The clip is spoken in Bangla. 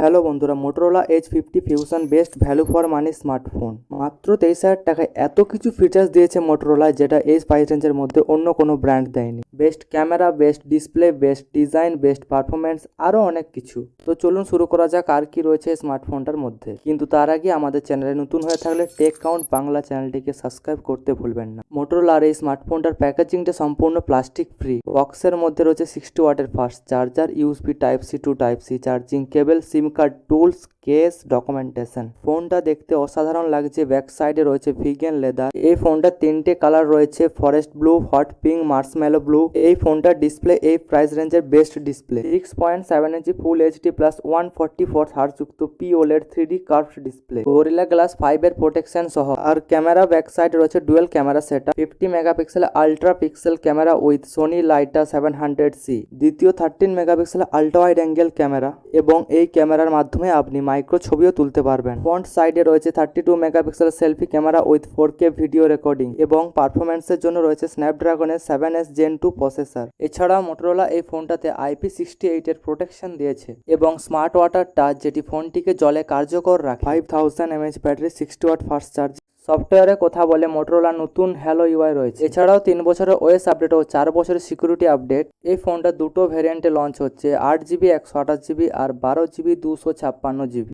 হ্যালো বন্ধুরা, Motorola H50 fusion best value for money smartphone. মাত্র 23,000 টাকায় এত কিছু ফিচার্স দিয়েছে মোটরোলা, যেটা এই প্রাইস রেঞ্জের মধ্যে অন্য কোনো ব্র্যান্ড দেয়নি। Best camera, best display, best design, best performance, আরও অনেক কিছু। তো চলুন শুরু করা যাক আর কি রয়েছে এই স্মার্টফোনটার মধ্যে। কিন্তু তার আগে আমাদের চ্যানেলে নতুন হয়ে থাকলে টেক কাউন্ট বাংলা চ্যানেলটিকে সাবস্ক্রাইব করতে ভুলবেন না। মোটরোলার এই স্মার্টফোনটার প্যাকেজিংটা সম্পূর্ণ প্লাস্টিক ফ্রি। বক্সের মধ্যে রয়েছে 60 ওয়াটের fast charger, USB type C to type C charging cable, SIM card, tools, case, documentation. ফোনটা দেখতে অসাধারণ লাগছে। ব্যাক সাইডে রয়েছে ভিগান লেদার। এই ফোনটা তিনটে কালার রয়েছে, forest blue, hot pink, marshmallow blue. এই ফোনটার ডিসপ্লে এই প্রাইস রেঞ্জের best display. 6.7 inch full HD plus 144 hertz যুক্ত POLED 3D curved display, gorilla glass 5 এর প্রোটেকশন সহ। আর ক্যামেরা ব্যাক সাইডে রয়েছে dual camera setup, 50 megapixel ultra pixel camera with Sony Lytia 700C, দ্বিতীয় 13 megapixel ultra wide angle camera, এবং এই ক্যামেরার মাধ্যমে আপনি মাইক্রো ছবিও তুলতে পারবেন। ফ্রন্ট সাইডে রয়েছে 32 megapixel selfie camera with 4K video recording, এবং পারফরমেন্সের জন্য রয়েছে স্ন্যাপড্রাগনের 7S Gen 2 প্রসেসর। এছাড়াও মোটরোলা এই ফোনটাতে IP68 এর প্রোটেকশন দিয়েছে, এবং স্মার্ট ওয়াটার টাচ, যেটি ফোনটিকে জলে কার্যকর রাখে। 5000 mAh battery, 60 watt fast charge. সফটওয়্যারে কথা বলে মোটরোলা নতুন হ্যালো UI রয়েছে। এছাড়াও 3 বছরের OS আপডেট ও 4 বছরের সিকিউরিটি আপডেট। এই ফোনটা দুটো ভ্যারিয়েন্টে লঞ্চ হচ্ছে, 8GB 128GB আর 12GB 256GB।